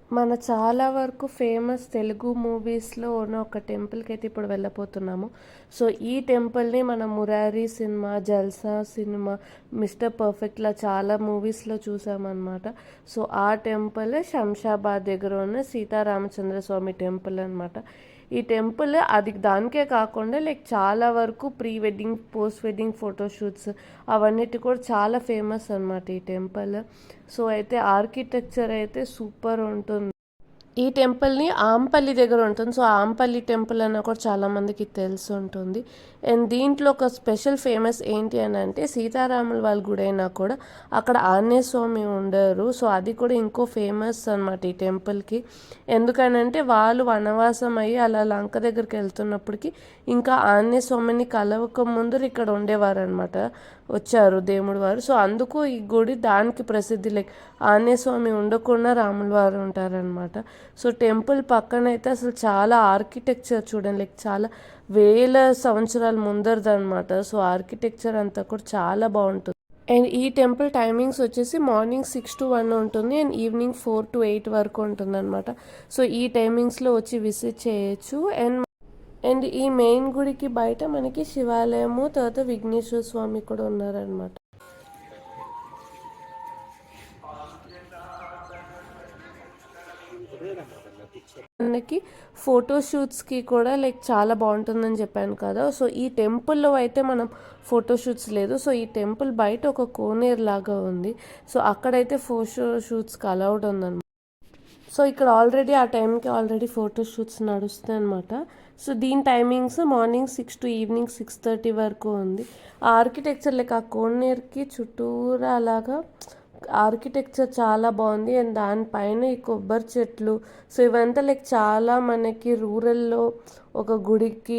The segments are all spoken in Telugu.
మన చాలా వరకు ఫేమస్ తెలుగు మూవీస్‌లో ఉన్న ఒక టెంపుల్‌కైతే ఇప్పుడు వెళ్ళబోతున్నాము. సో, ఈ టెంపుల్‌ని మనం 'మురారి' సినిమా, 'జల్సా' సినిమా, 'మిస్టర్ పర్ఫెక్ట్‌లా' చాలా మూవీస్‌లో చూసామనమాట. సో, ఆ టెంపుల్ శంషాబాద్ దగ్గర ఉన్న సీతారామచంద్ర స్వామి టెంపుల్ అనమాట. ఈ టెంపుల్ అది దానికే కాకుండా చాలా వరకు pre wedding, post wedding photoshoots అవన్నిటి కూడా చాలా ఫేమస్ అనమాట ఈ టెంపుల్. సో, అయితే ఆర్కిటెక్చర్ అయితే సూపర్ ఉంటుంది. ఈ టెంపుల్‌ని ఆంపల్లి దగ్గర ఉంటుంది. సో, ఆంపల్లి టెంపుల్ అన్న కూడా చాలామందికి తెలిసి ఉంటుంది. అండ్ దీంట్లో ఒక స్పెషల్ ఫేమస్ ఏంటి అని అంటే సీతారాముల వాళ్ళ గుడి అయినా కూడా అక్కడ ఆంజనేయ స్వామి ఉండరు. సో, అది కూడా ఇంకో ఫేమస్ అనమాట ఈ టెంపుల్‌కి. ఎందుకనంటే వాళ్ళు వనవాసం అయ్యి అలా లంక దగ్గరికి వెళ్తున్నప్పటికి ఇంకా ఆంజనేయ స్వామిని కలవక ముందు ఇక్కడ ఉండేవారనమాట. వచ్చారు దేవుడు వారు. సో, అందుకు ఈ గుడి దానికి ప్రసిద్ధి. ఆంజనేయ స్వామి ఉండకుండా రాముల వారు ఉంటారనమాట. సో, టెంపుల్ పక్కనైతే అసలు చాలా ఆర్కిటెక్చర్ చూడండి. చాలా వేల సంవత్సరాల ముందరదనమాట. సో, ఆర్కిటెక్చర్ అంతా కూడా చాలా బాగుంటుంది. అండ్ ఈ టెంపుల్ టైమింగ్స్ వచ్చేసి మార్నింగ్ 6 to 1 ఉంటుంది అండ్ ఈవినింగ్ 4 to 8 వరకు ఉంటుందన్నమాట. సో, ఈ టైమింగ్స్లో వచ్చి విజిట్ చేయొచ్చు. అండ్ ఈ మెయిన్ గుడికి బయట మనకి శివాలయము, తర్వాత విఘ్నేశ్వర స్వామి కూడా ఉన్నారనమాట. మనకి ఫోటోషూట్స్కి కూడా చాలా బాగుంటుందని చెప్పాను కదా. సో, ఈ టెంపుల్లో అయితే మనం ఫోటోషూట్స్ లేదు. సో, ఈ టెంపుల్ బయట ఒక కోనేరు లాగా ఉంది. సో, అక్కడైతే ఫోటోషూట్స్కి అలౌడ్ ఉందన్నమాట. సో, ఇక్కడ ఆ టైంకి ఆల్రెడీ ఫోటోషూట్స్ నడుస్తాయి అనమాట. సో, దీని టైమింగ్స్ మార్నింగ్ 6 to ఈవినింగ్ 6:30 వరకు ఉంది. ఆ ఆర్కిటెక్చర్ ఆ కోనేరుకి చుట్టూరా అలాగా ఆర్కిటెక్చర్ చాలా బాగుంది. అండ్ దానిపైన ఈ కొబ్బరి చెట్లు. సో, ఇవంతా చాలా మనకి రూరల్లో ఒక గుడికి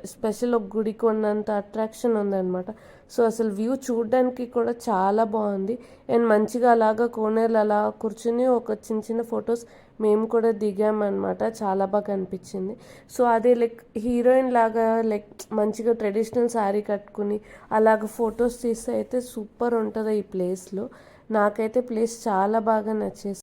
స్పెషల్ ఒక గుడికి ఉన్నంత అట్రాక్షన్ ఉందన్నమాట. సో, అసలు వ్యూ చూడడానికి కూడా చాలా బాగుంది. అండ్ మంచిగా అలాగా కోనేరులో అలా కూర్చుని ఒక చిన్న చిన్న ఫొటోస్ మేము కూడా దిగామన్నమాట. చాలా బాగా అనిపించింది. సో, అదే హీరోయిన్ లాగా మంచిగా ట్రెడిషనల్ శారీ కట్టుకుని అలాగ ఫొటోస్ తీస్తే అయితే సూపర్ ఉంటుంది ఈ ప్లేస్లో. నాకైతే ప్లేస్ చాలా బాగా నచ్చేసి.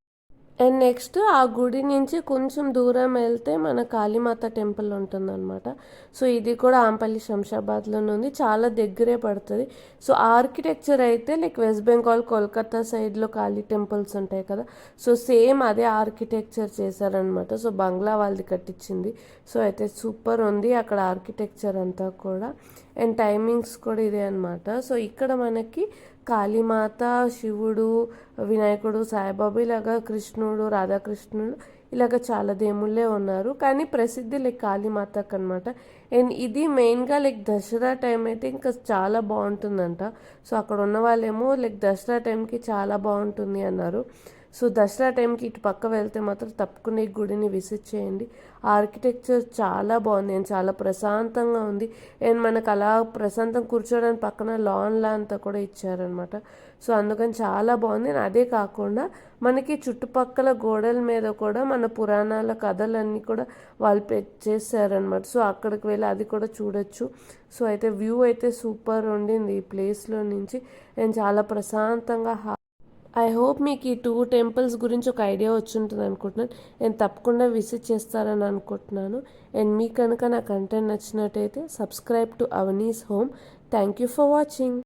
అండ్ నెక్స్ట్ ఆ గుడి నుంచి కొంచెం దూరం వెళ్తే మన కాళీమాత టెంపుల్ ఉంటుందన్నమాట. సో, ఇది కూడా ఆంపల్లి శంషాబాద్లోనే ఉంది. చాలా దగ్గరే పడుతుంది. సో, ఆర్కిటెక్చర్ అయితే వెస్ట్ బెంగాల్, కోల్కతా సైడ్లో కాళీ టెంపుల్స్ ఉంటాయి కదా. సో, సేమ్ అదే ఆర్కిటెక్చర్ చేశారనమాట. సో, బంగ్లా వాళ్ళది కట్టించింది. సో, అయితే సూపర్ ఉంది అక్కడ ఆర్కిటెక్చర్ అంతా కూడా. అండ్ టైమింగ్స్ కూడా ఇదే అనమాట. సో, ఇక్కడ మనకి కాళీమాత, శివుడు, వినాయకుడు, సాయిబాబా ఇలాగా కృష్ణుడు, రాధాకృష్ణుడు ఇలాగ చాలా దేవుళ్ళే ఉన్నారు. కానీ ప్రసిద్ధి కాళీమాతకు అనమాట. అండ్ ఇది మెయిన్గా దసరా టైం అయితే ఇంకా చాలా బాగుంటుందంట. సో, అక్కడ ఉన్న వాళ్ళేమో దసరా టైంకి చాలా బాగుంటుంది అన్నారు. సో, దసరా టైంకి ఇటు పక్క వెళ్తే మాత్రం తప్పకుండా ఈ గుడిని విజిట్ చేయండి. ఆర్కిటెక్చర్ చాలా బాగుంది అండ్ చాలా ప్రశాంతంగా ఉంది. అండ్ మనకు అలా ప్రశాంతం కూర్చోడానికి పక్కన లాన్లా అంతా కూడా ఇచ్చారనమాట. సో, అందుకని చాలా బాగుంది. అదే కాకుండా మనకి చుట్టుపక్కల గోడల మీద కూడా మన పురాణాల కథలన్నీ కూడా వాళ్ళు చేశారనమాట. సో, అక్కడికి వెళ్ళి అది కూడా చూడొచ్చు. సో, అయితే వ్యూ అయితే సూపర్ ఉండింది ఈ ప్లేస్లో నుంచి. అండ్ చాలా ప్రశాంతంగా ఐ హోప్ మీకు ఈ 2 టెంపుల్స్ గురించి ఒక ఐడియా వచ్చుంటుంది అనుకుంటున్నాను. నేను తప్పకుండా విజిట్ చేస్తారని అనుకుంటున్నాను. అండ్ మీకు కనుక నా కంటెంట్ నచ్చినట్టయితే subscribe to Avani's home. Thank you for watching.